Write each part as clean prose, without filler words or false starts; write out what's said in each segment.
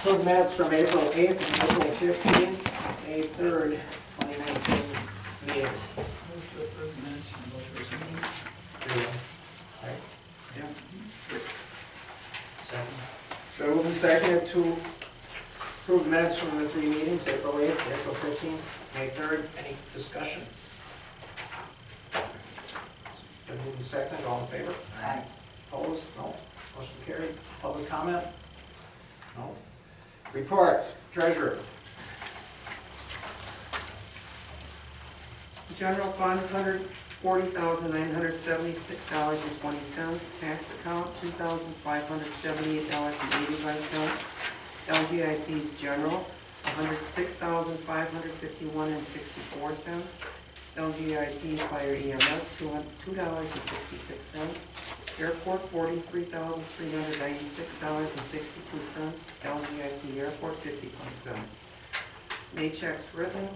Approve minutes from April 8th and April 15th, May 3rd, 2019 meetings. Move to approve the minutes from both those meetings. Right. Yeah. Second. So moving second to approve minutes from the three meetings, April 8th, April 15th, May 3rd. Any discussion? Been moving second, all in favor? Aye. Opposed? No. Motion carried. Public comment? No. Reports, treasurer. General fund, $140,976.20. Tax account, $2,578.85. LGIP general, $106,551.64. LGIP fire EMS, $2.66. Airport, $43,396.62. LGIP airport, 51 cents. May checks written.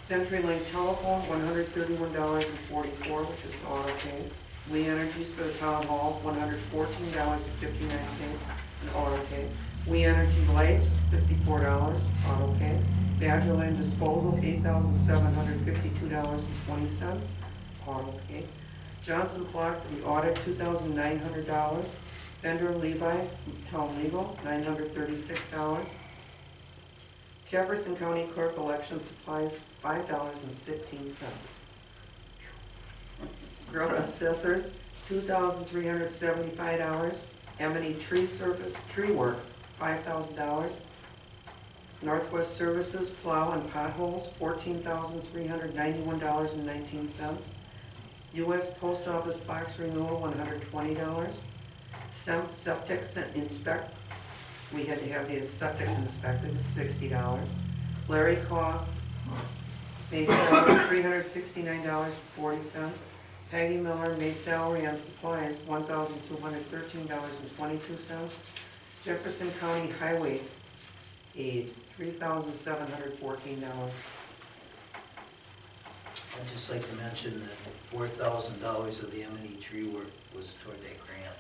CenturyLink telephone, $131.44, which is auto pay. We Energies for the town hall, $114.59, an auto pay. We Energy lights, $54, auto pay. Badger Lane disposal, $8,752.20, auto pay. Johnson Block for the audit, $2,900. Bender Levi, town legal, $936. Jefferson County Clerk election supplies, $5.15. Road assessors, $2,375. Amity tree service, tree work, $5,000. Northwest Services, plow and potholes, $14,391.19. U.S. Post Office box renewal, $120. Septic inspect, we had to have the septic inspected at $60. Larry Caw, May salary, $369.40. Peggy Miller, May salary on supplies, $1,213.22. Jefferson County Highway aid, $3,714. I'd just like to mention that $4,000 of the M&E tree work was toward that grant.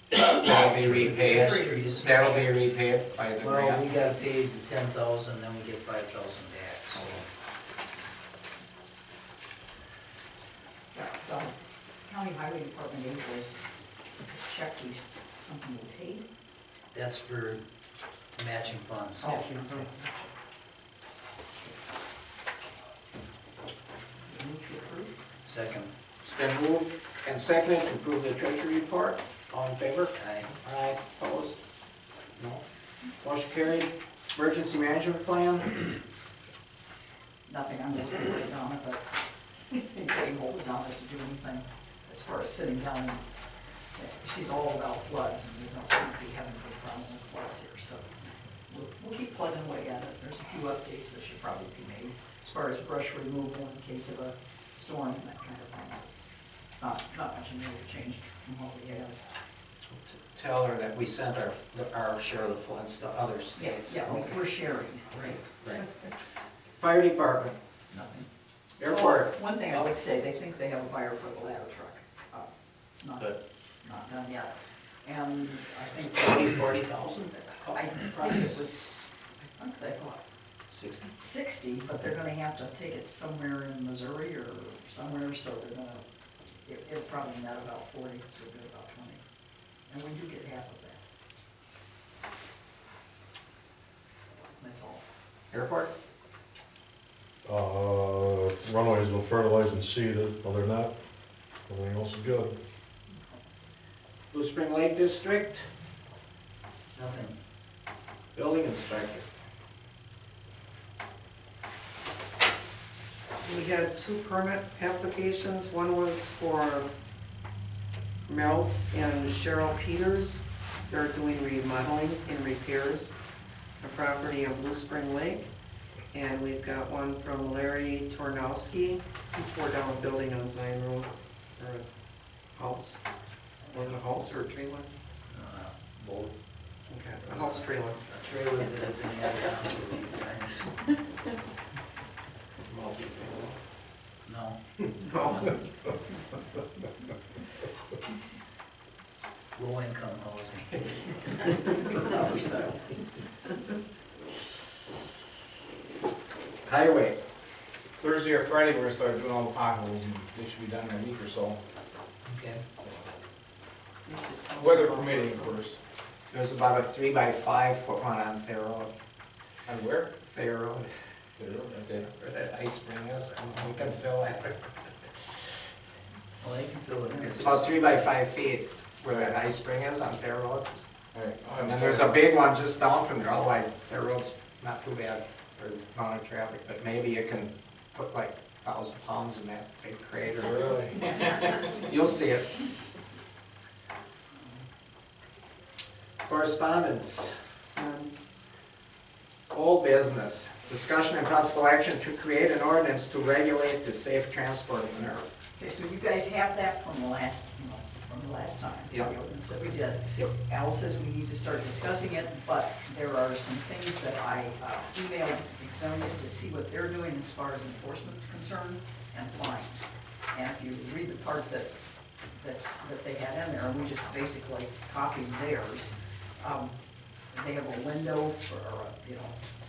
That'll be repaid. Trees. That'll be repaid by the Well, grant. we got paid the $10,000, then we get $5,000 back, so. Yeah, the county highway department invoice, check these, something we paid. That's for matching funds. Oh. Move to approve. Second. It's been moved and seconded to approve the treasury report. All in favor? Aye. Aye. Opposed? No. Motion carried. Emergency management plan. Nothing, I'm just gonna write down it, but getting hold of Donna to do anything as far as sitting down. And she's all about floods, and we don't seem to be having a big problem with floods here, so we'll keep plugging away at it. There's a few updates that should probably be made as far as brush removal in case of a storm and that kind of thing. Not much in really changed from what we had. Tell her that we sent our share of the floods to other states. Yeah, we're sharing. Right. Fire department. Nothing. Airport. Well, one thing I would say, they think they have a buyer for the ladder truck. It's not Good. done yet. And I think 40,000? I think it was, I think they thought 60, but they're gonna have to take it somewhere in Missouri or somewhere, so they're gonna, it'll probably net about 40, so it'll be about 20. And we do get half of that. That's all. Airport. Runway's been fertilized and seeded. Other than that, everything else is good. Blue Spring Lake District. Nothing. Building inspector. We had 2 permit applications. One was for Melts and Cheryl Peters. They're doing remodeling and repairs the property on Blue Spring Lake. And we've got one from Larry Tornowski. He tore down a building on Zion Road, or a house. Was it a house or a trailer? Both. Okay, a house trailer. A trailer that had been added on to a few times. Multi-family. No. No. Low income housing. Proper style. Highway, Thursday or Friday, we're gonna start doing all the potholes, and they should be done in a week or so. Okay. Weather permitting, of course. there's about a 3x5 foot one on Fair Road. On where? Fair Road, Okay. where that ice spring is, and we can fill that. Well, they can fill it in. It's about 3x5 feet where that ice spring is on Fair Road. All right. And then there's a big one just down from there, otherwise Fair Road's not too bad for the amount of traffic, but maybe you can put like 1,000 pounds in that big crater. Really? You'll see it. Correspondence, old business, discussion and possible action to create an ordinance to regulate the safe transport of manure. Okay, so you guys have that from the last, from the last time, the Yep. ordinance that we did. Yep. Al says we need to start discussing it, but there are some things that I emailed Exonia to see what they're doing as far as enforcement is concerned and fines. And if you read the part that they had in there, and we just basically copied theirs, they have a window for,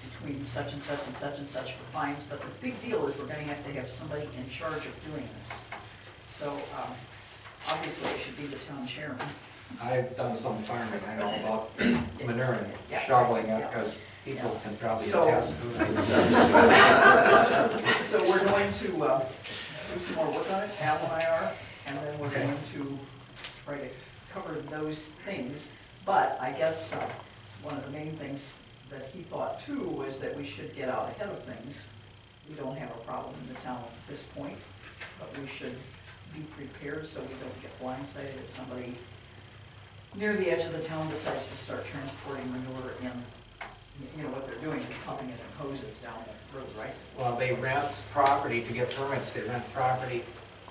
between such and such and such and such for fines, but the big deal is we're gonna have somebody in charge of doing this. So, obviously it should be the town chairman. I've done some farming, I know about manure and shoveling it, because people can probably So- attest to it. So we're going to do some more work on it, Al and I are, and then we're Okay. going to try to cover those things. But I guess one of the main things that he thought too was that we should get out ahead of things. We don't have a problem in the town at this point, but we should be prepared so we don't get blindsided if somebody near the edge of the town decides to start transporting manure in. What they're doing is pumping it in hoses down the road, right? Well, they rent property to get permits, they rent property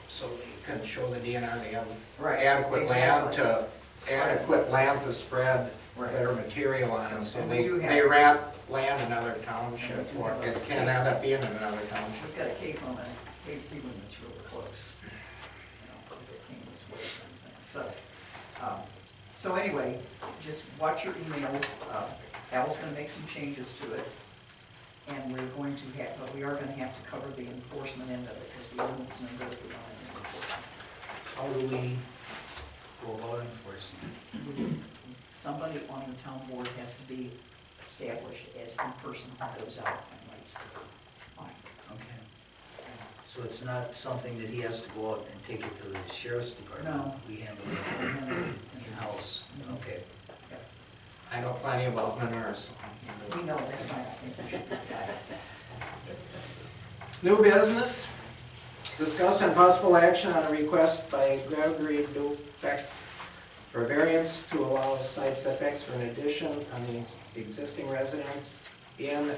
so they can show the DNR they have Right, adequate land exactly. to spread Right. their material on, so And we they, do have- they rent land in another township, And we do or have a- it can end up being in another township. We've got a cave room and a cave room that's really close. It came this way and things. So anyway, just watch your emails. Al's gonna make some changes to it. And we're going to have, but we are gonna have to cover the enforcement end of it, because the ordinance no good if we don't have any enforcement. How do we go about enforcing? Somebody on the town board has to be established as the person who goes out and writes the fine. Okay. So it's not something that he has to go out and take it to the sheriff's department? No. We handle it in-house? Okay. I know plenty about manure, so. We know, that's why I think we should do that. New business, discuss and possible action on a request by Gregory Dufek for variance to allow side setbacks for an addition on the existing residence in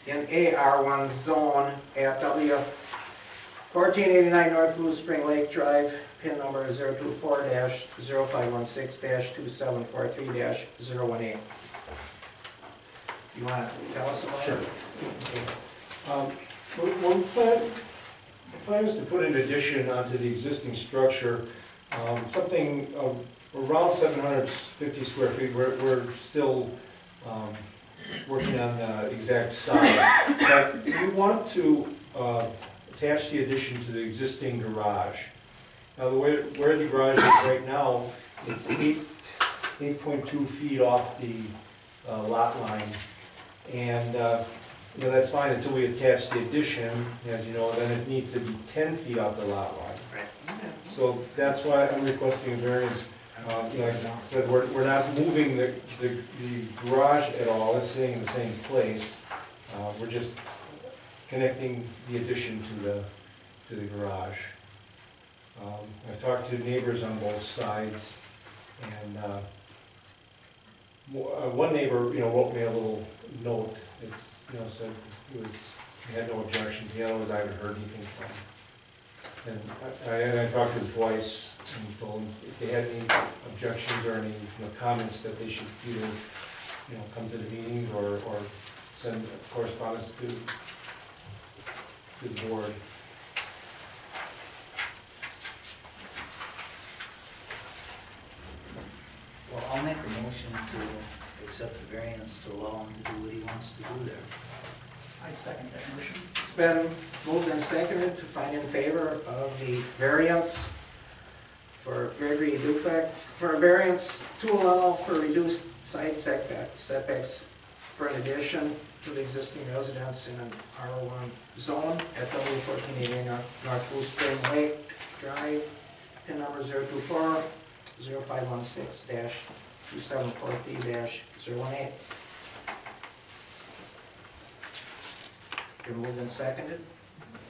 an AR1 zone at W 1489 North Blue Spring Lake Drive, pin number 024-0516-2743-018. You want to tell us about it? Sure. Well, the plan is to put an addition onto the existing structure, something around 750 square feet. We're still working on the exact size. But we want to attach the addition to the existing garage. Now, where the garage is right now, it's 8.2 feet off the lot line. And that's fine until we attach the addition, as you know, then it needs to be 10 feet off the lot line. Right. So that's why I'm requesting a variance. Like I said, we're not moving the garage at all, it's staying in the same place. We're just connecting the addition to the garage. I've talked to neighbors on both sides, and one neighbor, wrote me a little note. It's, said he had no objections. The other was I haven't heard anything from him. And I talked to them twice and told them if they had any objections or any comments that they should either come to the meetings or send correspondence to the board. accept the variance to allow him to do what he wants to do there. I second that motion. It's been moved and seconded to find in favor of the variance for Gregory Dufek, for a variance to allow for reduced side setbacks for an addition to the existing residence in an R1 zone at W1480 North Blue Spring Lake Drive, pin number 024 0516-274B-018. Been moved and seconded.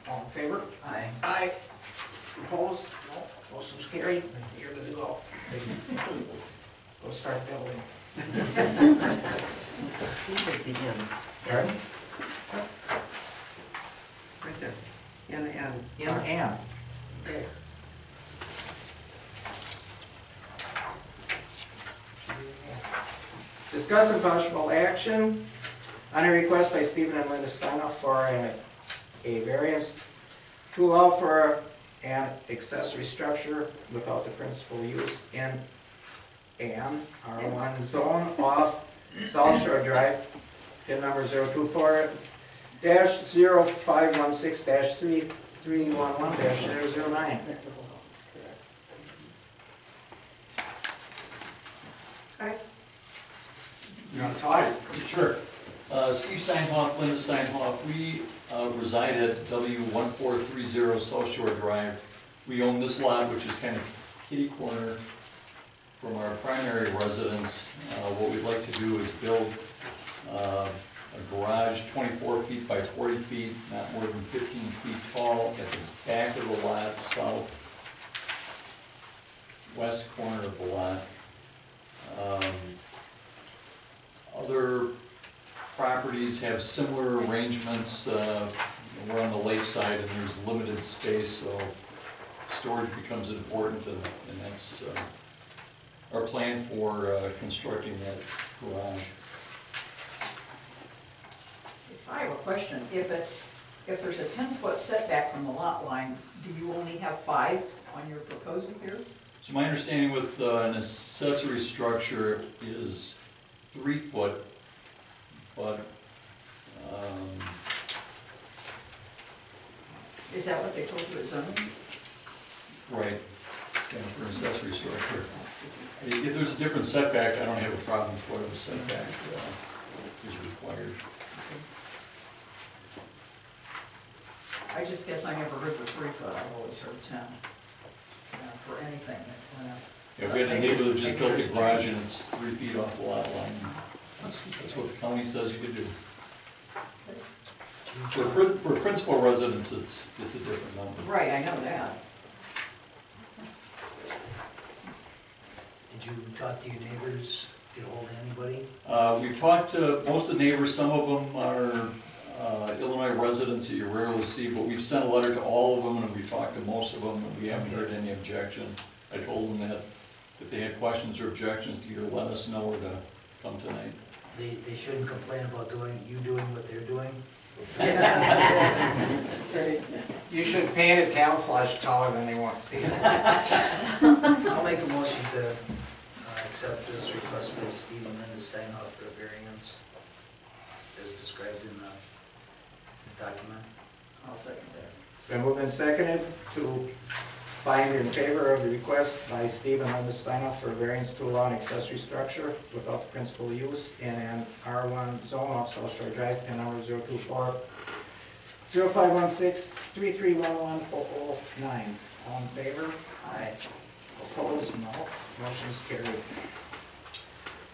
All in favor? Aye. Aye. Opposed? No. Motion's carried. You're good to go. Go start building. It's at the end, Pardon? right there, in the end. In and. Okay. Discuss and possible action on a request by Stephen and Linda Steinoff for a variance to allow for an accessory structure without the principal use in an R1 zone off South Shore Drive, pin number 024-0516-3311-009. Aye. You want to talk? Sure. Steve Steinhoff, Linda Steinhoff, we reside at W1430 South Shore Drive. We own this lot, which is kind of kitty corner from our primary residence. What we'd like to do is build a garage 24 feet by 40 feet, not more than 15 feet tall, at the back of the lot, southwest corner of the lot. Other properties have similar arrangements. We're on the lake side and there's limited space, so storage becomes important, and that's our plan for constructing that garage. I have a question. If there's a 10-foot setback from the lot line, do you only have 5 on your proposal here? So my understanding with an accessory structure is 3 foot, but Is that what they told you at zoning? right, yeah, for an accessory structure. If there's a different setback, I don't have a problem with whatever setback is required. I just guess I never heard the 3 foot, I've always heard 10, for anything that went up. Yeah, we had a neighbor that just built a garage and it's 3 feet off the lot line. That's what the county says you can do. For principal residents, it's a different number. Right, I know that. Did you talk to your neighbors, get ahold of anybody? We've talked to most of the neighbors. Some of them are Illinois residents that you rarely see, but we've sent a letter to all of them and we've talked to most of them and we haven't heard any objection. I told them that if they had questions or objections, to either let us know or to come tonight. They shouldn't complain about you doing what they're doing? You should paint it camouflage color, then they won't see it. I'll make a motion to accept this request by Steve and Linda Steinhoff for a variance as described in the document. I'll second that. It's been moved and seconded to find in favor of the request by Steve and Linda Steinoff for a variance to allow an accessory structure without the principal use in an R1 zone off South Shore Drive, pin number 024-0516-3311-009. All in favor? Aye. Opposed? No. Motion is carried.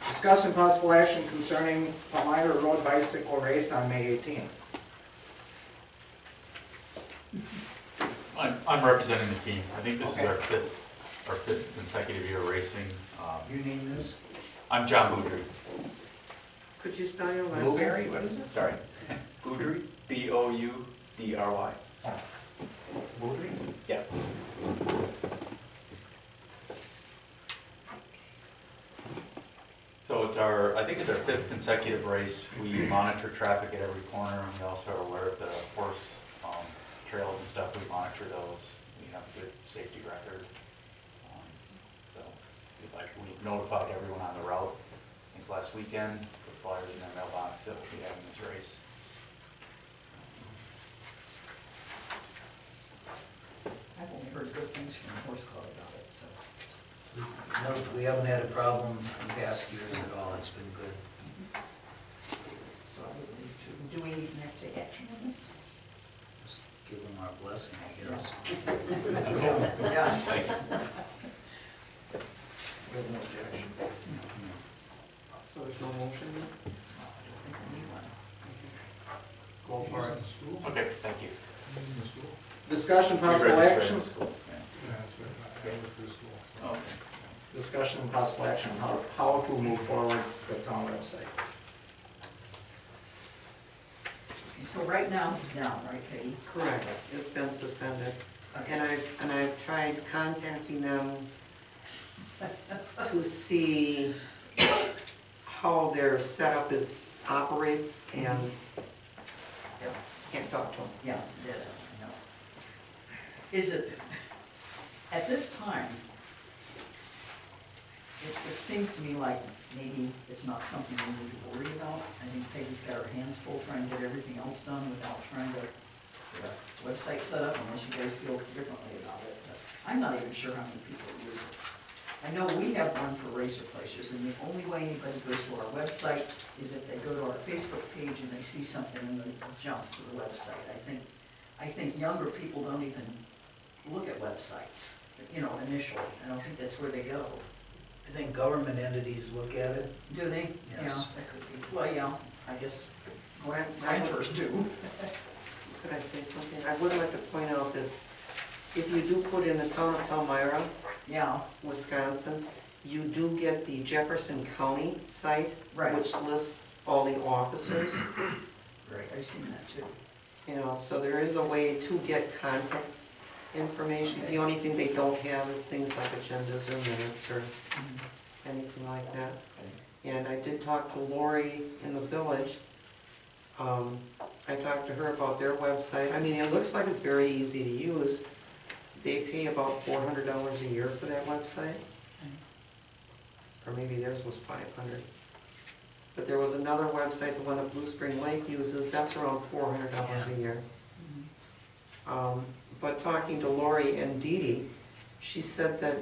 Discuss and possible action concerning Palmyra Road bicycle race on May 18th. I'm representing the team. I think this Okay. is our fifth consecutive year racing. Your name is? I'm John Boudry. Could you spell your last name? Blueberry, what is it? Sorry. Boudry, B-O-U-D-R-Y. Blueberry? Yeah. So I think it's our fifth consecutive race. We monitor traffic at every corner, and we also are aware of the horse trails and stuff. We monitor those. We have a good safety record. So we notified everyone on the route, last weekend, put flyers in their mailbox that we'll be having this race. I've only heard good things from the horse club about it, so. No, we haven't had a problem in past years at all, it's been good. So I would leave to, do we even have to take action on this? Just give them our blessing, I guess. Yeah. With no objection. So there's no motion yet? I don't think we need one. Go for it. Okay, thank you. Discussion We possible registered action. in school, yeah. Oh, okay. Discussion possible action, how to move forward with town website. So right now it's down, right, Katie? Correct, it's been suspended. And I've tried contacting them to see how their setup operates, and can't talk to them. Yeah, it's dead, I know. Is it, at this time, it seems to me like maybe it's not something we need to worry about. I think Peggy's got her hands full trying to get everything else done without trying to get a website set up, unless you guys feel differently about it. But I'm not even sure how many people use it. I know we have one for racer placers, and the only way anybody goes to our website is if they go to our Facebook page and they see something and they jump to the website. I think younger people don't even look at websites, you know, initially. I don't think that's where they go. I think government entities look at it. Do they? Yes. Yeah, that could be. Well, yeah, I guess What renters do. Could I say something? I would like to point out that if you do put in the town of Palmyra, Yeah, Wisconsin, you do get the Jefferson County site, right. which lists all the officers. Right, I've seen that too. You know, so there is a way to get contact information. The only thing they don't have is things like agendas or minutes or anything like that. And I did talk to Lori in the village. I talked to her about their website. I mean, it looks like it's very easy to use. They pay about $400 a year for that website. Or maybe theirs was $500. But there was another website, the one that Blue Spring Lake uses, that's around $400 a year. But talking to Lori and Dee Dee, she said that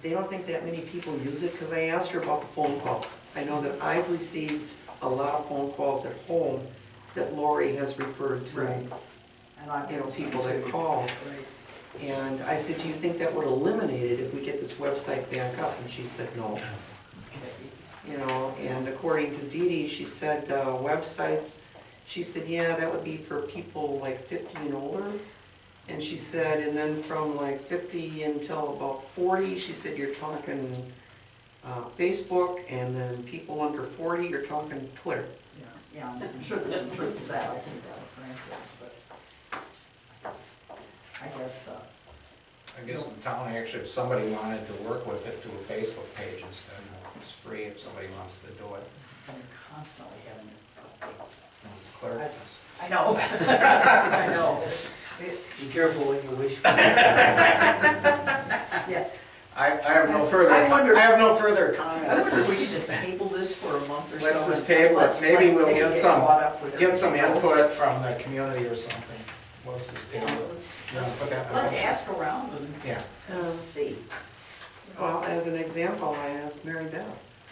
they don't think that many people use it, because I asked her about the phone calls. I know that I've received a lot of phone calls at home that Lori has referred to, Right. And I you know, people that call. Right. And I said, do you think that would eliminate it if we get this website back up? And she said, no. You know, and according to Dee Dee, she said websites, she said, yeah, that would be for people like 50 and older. And she said, and then from like 50 until about 40, she said, you're talking Facebook, and then people under 40, you're talking Twitter. Yeah, I'm sure there's some truth to that. I see that with grandkids, but I guess, I guess the town actually, if somebody wanted to work with it, do a Facebook page instead. It's free if somebody wants to do it. I'm constantly having it update. Clerk. I know. I know. Be careful what you wish for. Yeah. I have no further, I wonder- I have no further I comment. wonder if we could just table this for a month or so. Let's just and table it. let's, Maybe like, we'll get caught up with Get some everything else. input from the community or something. Let's just table it. Let's, You wanna put that in the let's motion? ask around Yeah. and see. Well, as an example, I asked Mary Beth.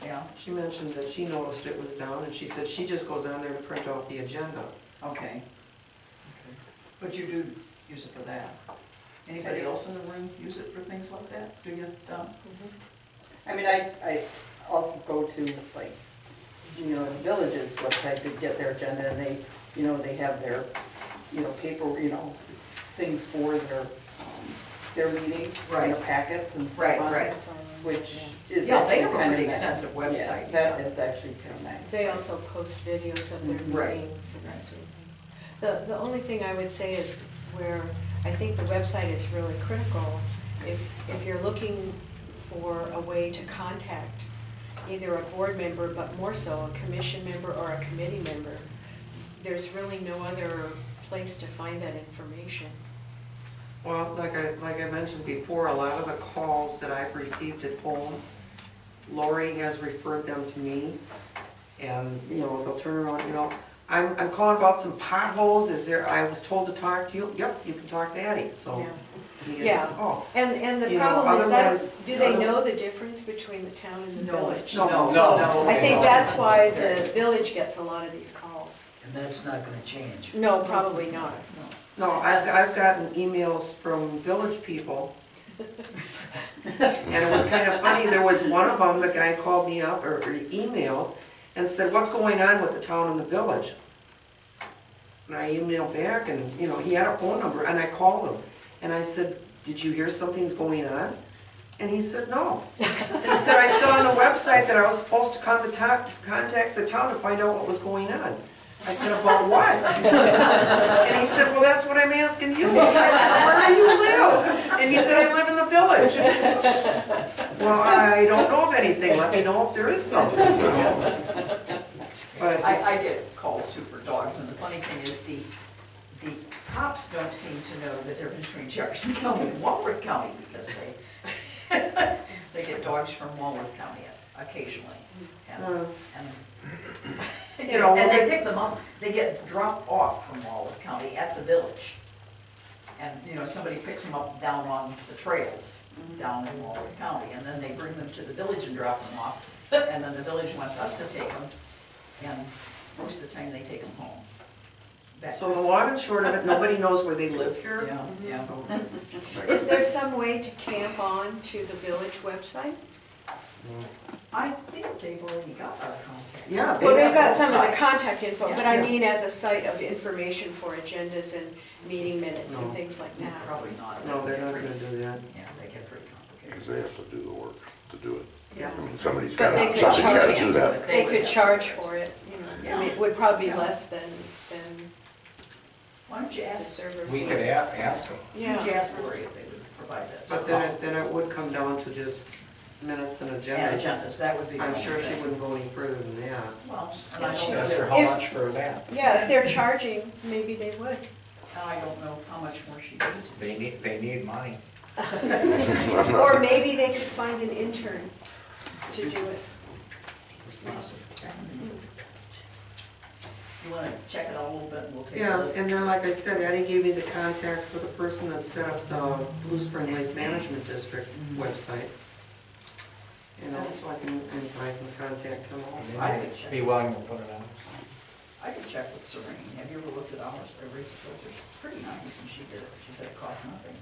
Yeah, She mentioned that she noticed it was down, and she said she just goes on there to print off the agenda. okay. But you do use it for that. Anybody else in the room use it for things like that? Do you, Don? I mean, I also go to, like, you know, the village's website to get their agenda, and they, you know, they have their, you know, paper, you know, things for their meetings, Right. their packets and Right, stuff on right. it, which is Yeah, they actually have a kind of pretty nice. extensive website. Yeah, that is actually kind of nice. They also post videos of their Right. meetings and that sort of thing. The only thing I would say is where I think the website is really critical, if you're looking for a way to contact either a board member, but more so a commission member or a committee member, there's really no other place to find that information. Well, like I mentioned before, a lot of the calls that I've received at home Lori has referred them to me, and, they'll turn around, I'm calling about some potholes, I was told to talk to you, yep, you can talk to Addie, so. Yeah. he gets- Yeah. Oh, And the You know, problem is, otherwise- do they know the difference between the town and the village? No. No. I think that's why the village gets a lot of these calls. And that's not gonna change. No, probably not. no, I've gotten emails from village people. And it was kind of funny, there was one of them, the guy called me up, or emailed, and said, what's going on with the town and the village? And I emailed back, and, he had a phone number, and I called him. And I said, did you hear something's going on? And he said, no. He said, I saw on the website that I was supposed to contact the town to find out what was going on. I said, about what? And he said, well, that's what I'm asking you. I said, where do you live? And he said, I live in the village. Well, I don't know of anything, let me know if there is something. But I get calls too for dogs, and the funny thing is the cops don't seem to know the difference between Jefferson County and Walworth County, because they get dogs from Walworth County occasionally. And and they pick them up, they get dropped off from Walworth County at the village. And, somebody picks them up down on the trails, down in Walworth County, and then they bring them to the village and drop them off. And then the village wants us to take them, and most of the time they take them home. Back so to the us. long and short of it, nobody knows where they live here. Yeah. Is there some way to camp on to the village website? I think they've already got our contact. Yeah, Well, they've have got a some of the site. contact info, but Yeah. I mean as a site of information for agendas and meeting minutes and No. things like that. Probably not. No, they're not gonna do that. Yeah, they get pretty complicated. Because they have to do the work to do it. Yeah. I mean, somebody's But gotta, they could somebody's gotta charge- do that. They could charge for it, I mean, it would probably be Yeah. less than Why don't you the ask, server We fee. could ask them. why don't you Yeah, ask Lori if they would provide that But service? then it would come down to just minutes and And agendas. agendas, that would be. the I'm only sure she thing. wouldn't go any further than that. Well, and I She don't asked her know, how If- much for that. yeah, if they're charging, maybe they would. I don't know how much more she needs. They need money. Or maybe they could find an intern to do it. You wanna check it out a little bit, and we'll take a Yeah, look. and then like I said, Addie gave me the contact for the person that set up the Blue Spring Lake Management District website. And also I can contact him also. I could check. Be willing to put it on. I could check with Serene. Have you ever looked at ours, their razor filters? It's pretty nice, and she did it. She said it costs nothing.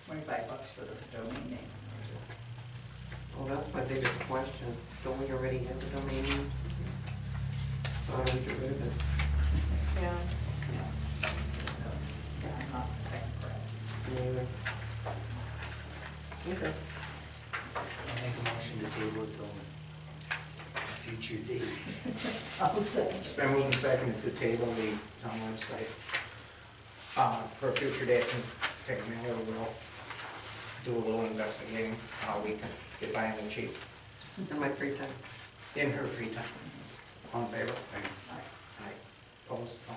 $25 for the domain name. Well, that's my biggest question. Don't we already have the domain name? So how do we get rid of it? Yeah. Yeah, I'm not technocrat. Neither. Okay. I'll make a motion to table it till a future date. I'll say. It's been moved and seconded to table the town website. For a future date, and take a mail, we'll do a little investigating, how we can get by on the cheap, In my free time. in her free time. All in favor? Aye. Opposed? No.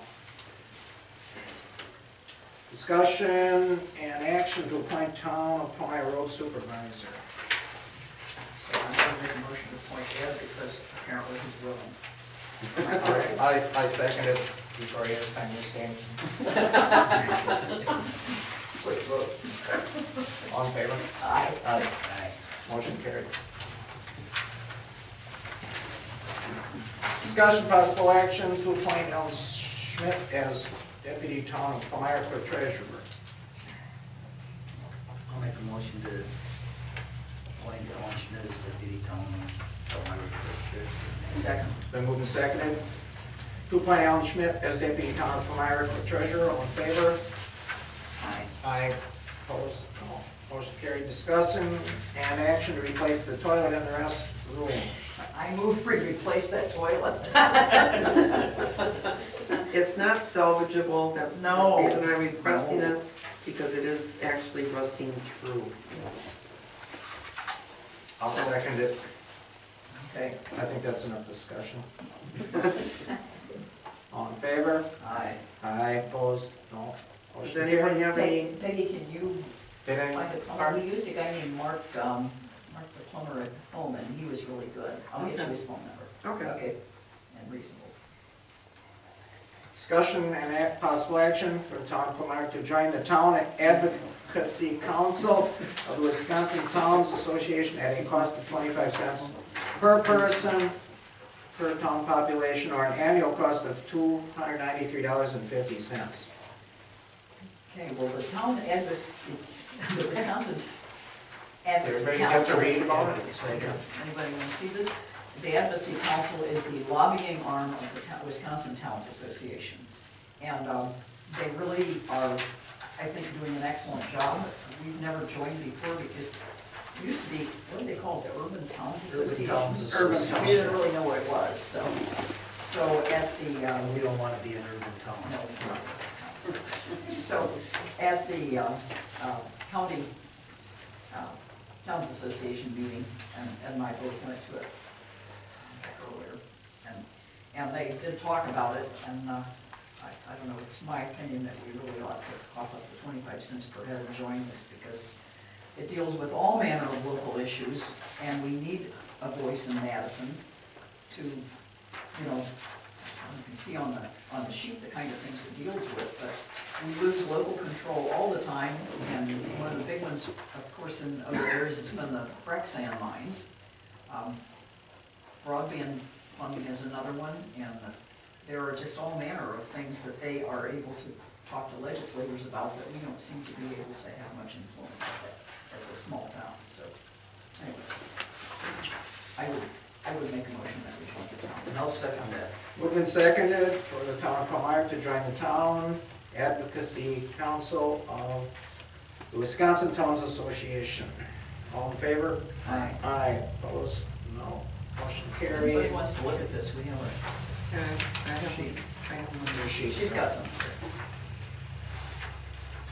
Discussion and action to appoint town of Palmyra Road supervisor. So I'm gonna make a motion to appoint Ed because apparently he's willing. All right, I second it before he has time to stand. Quick vote. All in favor? Aye. Aye. Motion carried. Discussion possible action to appoint Ellen Schmidt as deputy town of Palmyra clerk treasurer. I'll make a motion to appoint Ellen Schmidt as deputy town Palmyra clerk treasurer. Second. It's been moved and seconded to appoint Alan Schmidt as deputy town of Palmyra clerk treasurer. All in favor? Aye. Aye. Opposed? No. Motion carried. Discussion and action to replace the toilet in the restroom. I move we replace that toilet. It's not salvageable, that's the No. reason I'm requesting it, because it is actually rusting through. Yes. I'll second it. Okay. I think that's enough discussion. All in favor? Aye. Aye. Opposed? No. Does Motion anyone have any? Peggy, can you Did find any, a, we used a guy named Mark, Mark plumber at home, and he was really good. I'll get you his phone number. Okay. And reasonable. Discussion and possible action for the town of Palmyra to join the Town Advocacy Council of the Wisconsin Towns Association at a cost of 25 cents per person per town population, or an annual cost of $293.50. Okay, well, the town advocacy, the Wisconsin Advocacy Everybody gets to Council. read about it. It's right here. Anybody want to see this? The Advocacy Council is the lobbying arm of the Wisconsin Towns Association. And they really are, I think, doing an excellent job. We've never joined before because it used to be, what do they call it, the Urban Towns Association? Towns Urban Association. Towns. We didn't really know what it was, so at the, We don't want to be an urban town. no, not towns. So at the county Towns Association meeting, and Ed and I both went to it earlier, and they did talk about it, and I don't know, it's my opinion that we really ought to cough up the 25 cents per head and join this, because it deals with all manner of local issues, and we need a voice in Madison to, you know, you can see on the sheet the kind of things it deals with, but we lose local control all the time, and one of the big ones, of course, in other areas has been the frac sand mines. Broadband funding is another one, and there are just all manner of things that they are able to talk to legislators about that we don't seem to be able to have much influence as a small town, so anyway. I would make a motion that we join the town. And I'll second that. Moved and seconded for the town of Palmyra to join the Town Advocacy Council of the Wisconsin Towns Association. All in favor? Aye. Aye. Opposed? No. Motion Anybody carried. wants to look at this, we have a sheet. She's got some.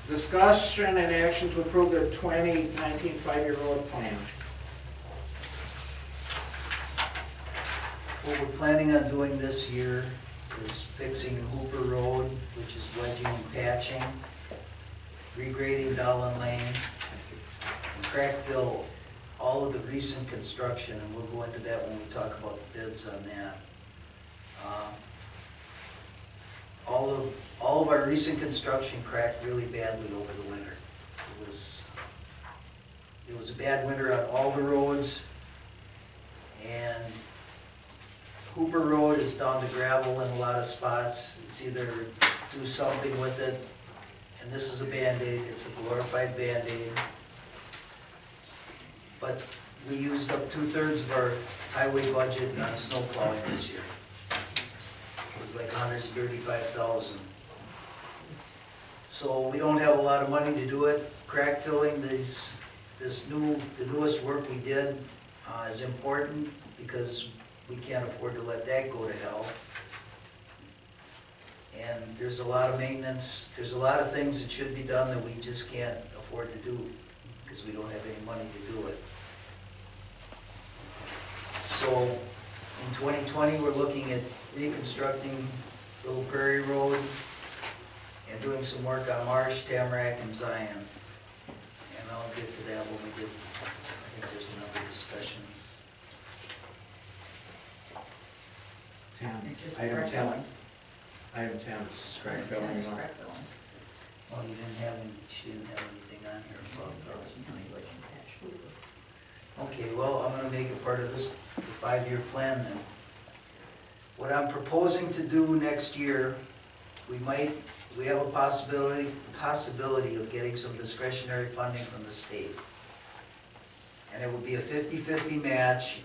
Discussion and action to approve the 2019 five-year road plan. What we're planning on doing this year is fixing Hooper Road, which is wedging and patching, regrading Dowland Lane, and crackfill all of the recent construction, and we'll go into that when we talk about the bids on that. All of our recent construction cracked really badly over the winter. It was a bad winter on all the roads, and Hooper Road is down to gravel in a lot of spots. It's either do something with it, and this is a Band-Aid, it's a glorified Band-Aid. But we used up 2/3 of our highway budget on snow plowing this year. It was like $135,000. So we don't have a lot of money to do it. Crack filling, the newest work we did is important because we can't afford to let that go to hell. And there's a lot of maintenance, there's a lot of things that should be done that we just can't afford to do because we don't have any money to do it. So in 2020, we're looking at reconstructing Little Prairie Road and doing some work on Marsh, Tamarack, and Zion. And I'll get to that when we get, I think there's another discussion. 10. Just Item crack 10. filling. Item 10, crack filling. Tennis crack filling. Oh, you didn't have any, she didn't have anything on here about There was no way to patch Hooper. Okay, well, I'm gonna make it part of this five-year plan then. What I'm proposing to do next year, we have a possibility of getting some discretionary funding from the state. And it would be a 50-50 match,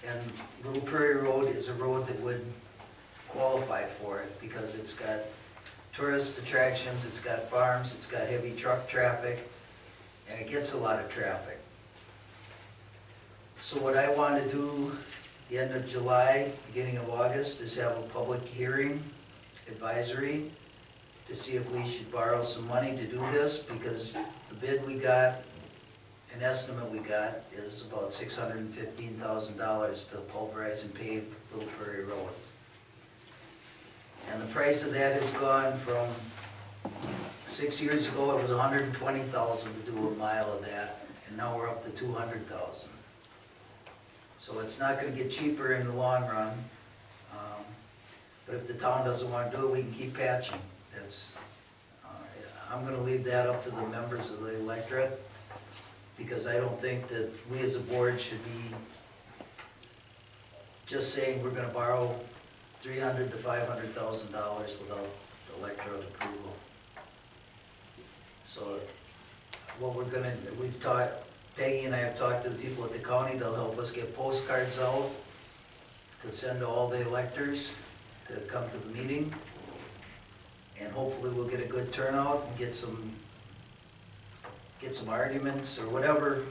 and Little Prairie Road is a road that would qualify for it because it's got tourist attractions, it's got farms, it's got heavy truck traffic, and it gets a lot of traffic. So what I want to do the end of July, beginning of August, is have a public hearing, advisory, to see if we should borrow some money to do this, because the bid we got, an estimate we got, is about $615,000 to pulverize and pave Little Prairie Road. And the price of that has gone from, 6 years ago, it was $120,000 to do a mile of that, and now we're up to $200,000. So it's not gonna get cheaper in the long run. But if the town doesn't wanna do it, we can keep patching. That's, I'm gonna leave that up to the members of the electorate, because I don't think that we as a board should be just saying we're gonna borrow $300,000 to $500,000 without the electorate approval. So what we've talked, Peggy and I have talked to the people at the county, they'll help us get postcards out to send to all the electors to come to the meeting. And hopefully we'll get a good turnout and get some arguments or whatever,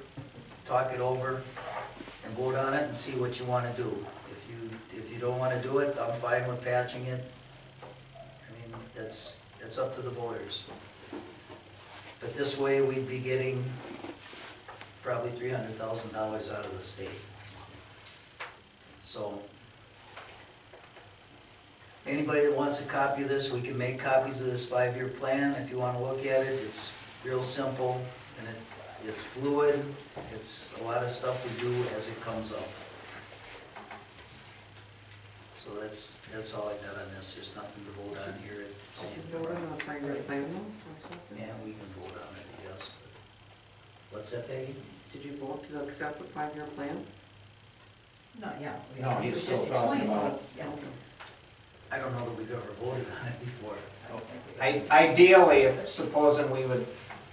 talk it over and vote on it and see what you wanna do. If you don't wanna do it, I'm fine with patching it. I mean, that's up to the voters. But this way we'd be getting probably $300,000 out of the state. So, anybody that wants a copy of this, we can make copies of this 5-year plan. If you want to look at it, it's real simple and it's fluid. It's a lot of stuff we do as it comes up. So that's all I got on this. There's nothing to vote on here. Did you vote on the 5-year plan though, or something? Yeah, we can vote on it, yes. But what's that, Peggy? Did you vote to accept the 5-year plan? Not yet. No, he's We still just talking explained about it. Yeah. I don't know that we've ever voted on it before. I don't think we have. Ideally, if supposing we would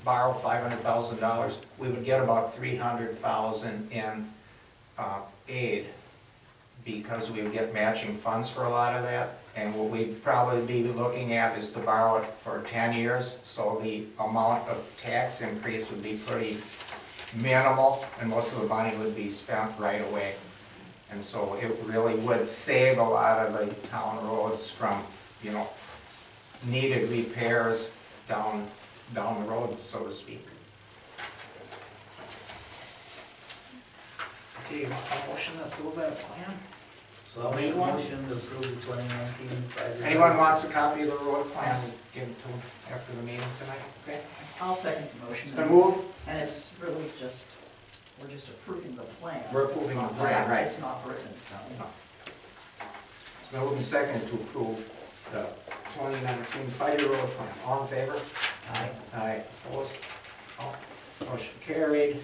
borrow $500,000, we would get about $300,000 in aid, because we would get matching funds for a lot of that. And what we'd probably be looking at is to borrow it for 10 years, so the amount of tax increase would be pretty minimal, and most of the money would be spent right away. And so it really would save a lot of the town roads from, needed repairs down the road, so to speak. Okay, you want a motion to approve that plan? So I'll make a motion to approve the 2019 5-year. Anyone wants a copy of the road plan, give it to them after the meeting tonight, okay? I'll second the motion. It's been moved. And it's really just, we're just approving the plan. We're approving the plan, right. It's not written in stone. It's been moved and seconded to approve the 2019 5-year road plan. All in favor? Aye. Aye. Opposed? Oh, motion carried.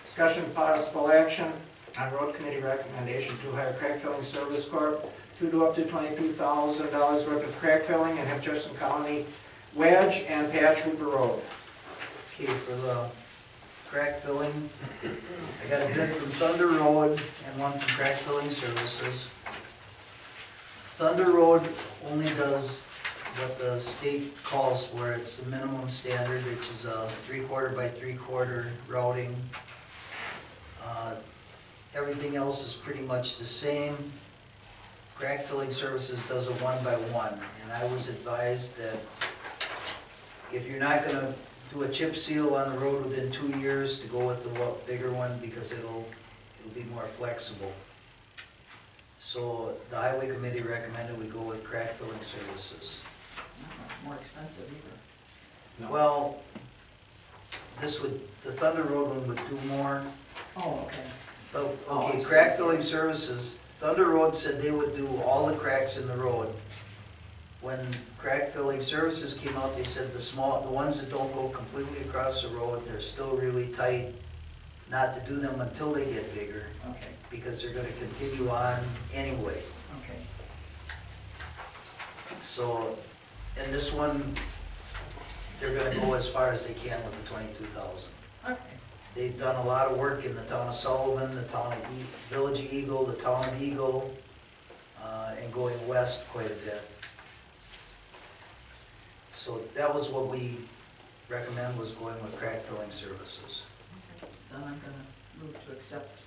Discussion possible action on road committee recommendation to hire crack filling service corp to do up to $22,000 worth of crack filling and have Jefferson County wedge and patch Hooper Road. Okay, for the crack filling, I got a bid from Thunder Road and one from Crack Filling Services. Thunder Road only does what the state calls for. It's the minimum standard, which is a 3/4 by 3/4 routing. Everything else is pretty much the same. Crack Filling Services does a 1x1, and I was advised that if you're not gonna do a chip seal on the road within 2 years, to go with the bigger one, because it'll be more flexible. So the highway committee recommended we go with Crack Filling Services. Not much more expensive either. Well, the Thunder Road one would do more. Oh, okay. But, Oh, I okay, see. Crack Filling Services, Thunder Road said they would do all the cracks in the road. When Crack Filling Services came out, they said the ones that don't go completely across the road, they're still really tight, not to do them until they get bigger, Okay, because they're gonna continue on anyway. okay. So, and this one, they're gonna go as far as they can with the 22,000. Okay. They've done a lot of work in the town of Sullivan, the town of Village of Eagle, the town of Eagle, and going west quite a bit. So that was what we recommend, was going with Crack Filling Services. Then I'm gonna move to accept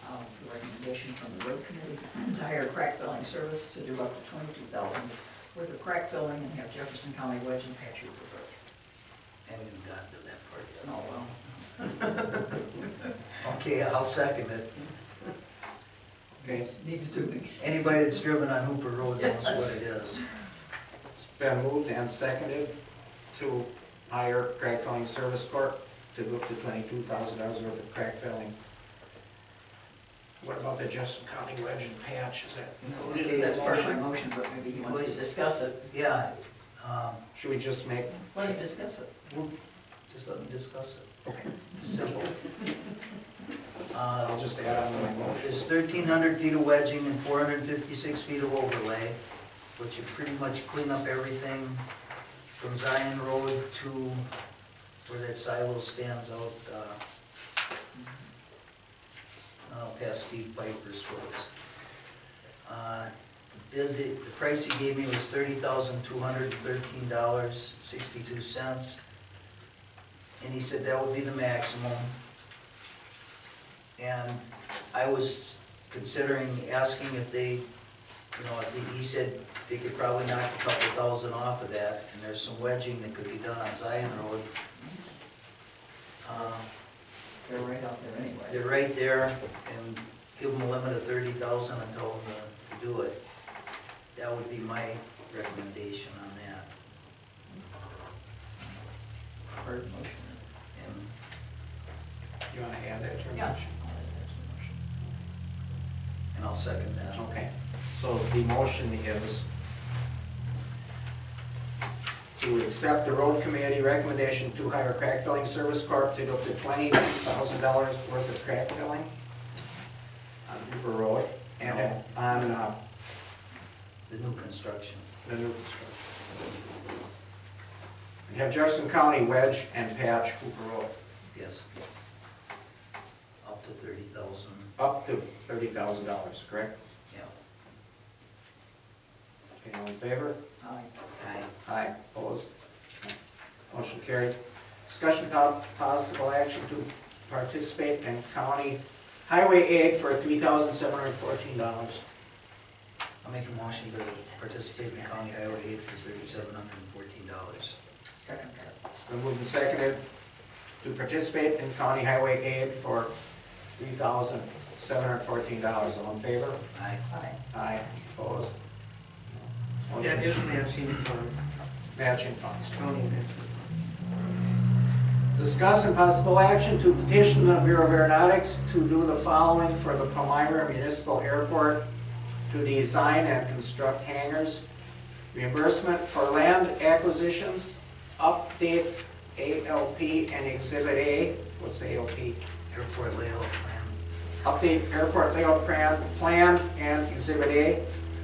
the recommendation from the road committee to hire crack filling service to do up to $22,000 worth of crack filling and have Jefferson County wedge and patch Hooper Road. And we've gotten to that part yet. Oh, well. Okay, I'll second it. Okay, Needs doing. Anybody that's driven on Hooper Road knows what it is. it's been moved and seconded to hire Crack Filling Service Corp. to go up to $22,000 worth of crack filling. What about the Jefferson County wedge and patch, is that included Okay, in That's that part of my motion? motion, but maybe he wants to discuss it. Yeah, Should we just make, Let him discuss it. we'll, just let me discuss it. okay, Simple. I'll just add on to my motion. There's 1,300 feet of wedging and 456 feet of overlay, which would pretty much clean up everything from Zion Road to where that silo stands out, past Steve Piper's place. The price he gave me was $30,213.62, and he said that would be the maximum. And I was considering asking if they, you know, he said they could probably knock a couple thousand off of that, and there's some wedging that could be done on Zion Road. They're right out there anyway. They're right there, and give them a limit of 30,000 and tell them to do it. That would be my recommendation on that. Heard the motion. And You want to add that to your Yeah. motion? and I'll second that. Okay, so the motion is to accept the road committee recommendation to hire crack filling service corp to do up to $20,000 worth of crack filling on Hooper Road and on The new construction. the new construction. We have Jefferson County wedge and patch Hooper Road, Yes. Up to 30,000, up to $30,000, correct? yeah. Okay, all in favor? Aye. Aye. Aye. Opposed? Motion carried. Discussion possible action to participate in county highway aid for $3,714. I'll make a motion to participate in county highway aid for $3,714. Second that. It's been moved and seconded to participate in county highway aid for $3,714. All in favor? Aye. Aye. Aye. Opposed? That is Motion- matching funds, matching funds. county matching. Discuss and possible action to petition the Bureau of Aeronautics to do the following for the Palmyra Municipal Airport: to design and construct hangars, reimbursement for land acquisitions, update ALP and Exhibit A. What's ALP? Airport layout plan. Update airport layout plan and Exhibit A,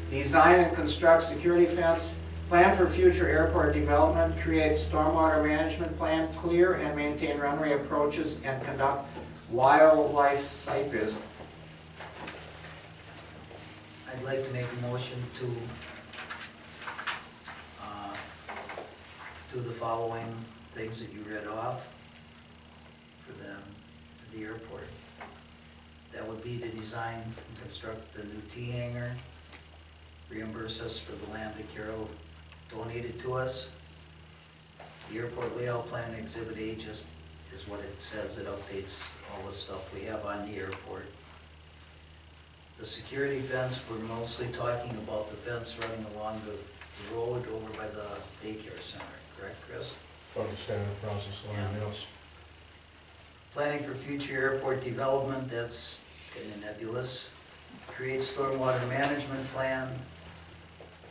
design and construct security fence, plan for future airport development, create stormwater management plan, clear and maintain runway approaches, and conduct wildlife site visit. I'd like to make a motion to do the following things that you read off for the airport. That would be to design and construct the new T-hangar, reimburse us for the land that Carol donated to us. The airport layout plan, Exhibit A, just is what it says. It updates all the stuff we have on the airport. The security fence, we're mostly talking about the fence running along the road over by the daycare center, correct, Chris? Understand the process line, yes. Planning for future airport development, that's kind of nebulous. Create stormwater management plan.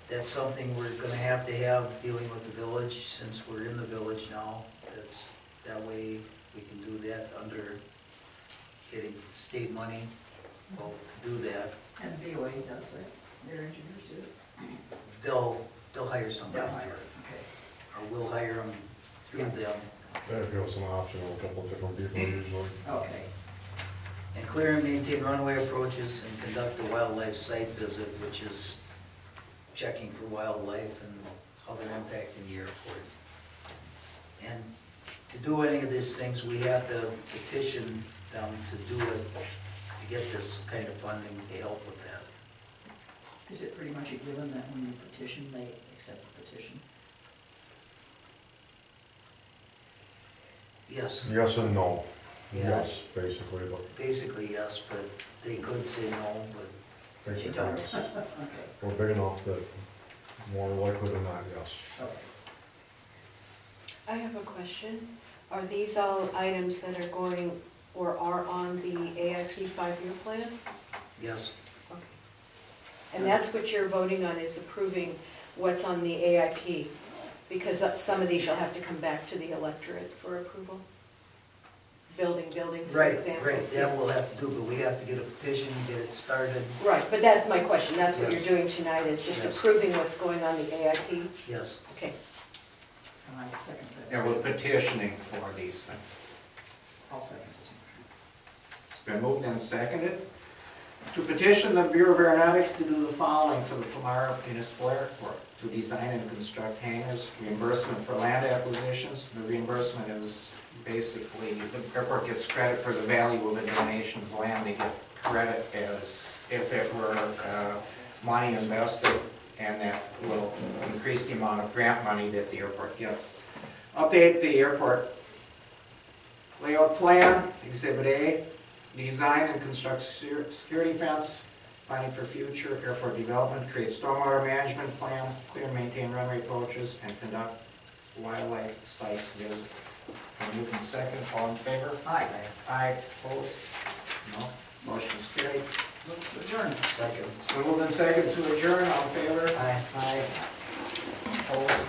That's something we're gonna have dealing with the village, since we're in the village now. That way we can do that under getting state money. We'll do that. And VOA does that, their engineers do it. They'll hire somebody They'll to do hire it. it, okay. Or we'll hire them through them. That gives an option with a couple of different people usually. Okay. And clear and maintain runway approaches and conduct a wildlife site visit, which is checking for wildlife and how they're impacting the airport. And to do any of these things, we have to petition them to do it, to get this kind of funding to help with that. Is it pretty much a given that when you petition, they accept the petition? Yes, Yes and no. Yeah. Yes, basically, but basically yes, but they could say no, but basically, don't. yes. Okay, We're big enough that more likely than not, yes. okay. I have a question. Are these all items that are going or are on the AIP 5-year plan? Yes. And that's what you're voting on, is approving what's on the AIP? Because some of these you'll have to come back to the electorate for approval? Buildings, for Right, example? right, that we'll have to do, but we have to get a petition, get it started, Right, but that's my question, that's what you're Yes. doing tonight, is just Yes. approving what's going on the AIP? yes. Okay. And I second that. And we're petitioning for these things. I'll second this motion. It's been moved and seconded to petition the Bureau of Aeronautics to do the following for the Palmyra Municipal Airport: to design and construct hangars, reimbursement for land acquisitions. The reimbursement is basically, the airport gets credit for the value of a donation of land. They get credit as if it were money invested, and that will increase the amount of grant money that the airport gets. Update the airport layout plan, Exhibit A, design and construct security fence, planning for future airport development, create stormwater management plan, clear and maintain runway approaches, and conduct wildlife site visit. Moving second, all in favor? Aye. Aye, opposed? No, motion's carried. Move to adjourn. Second. It's been moved and second to adjourn, all in favor? Aye. Aye. Opposed?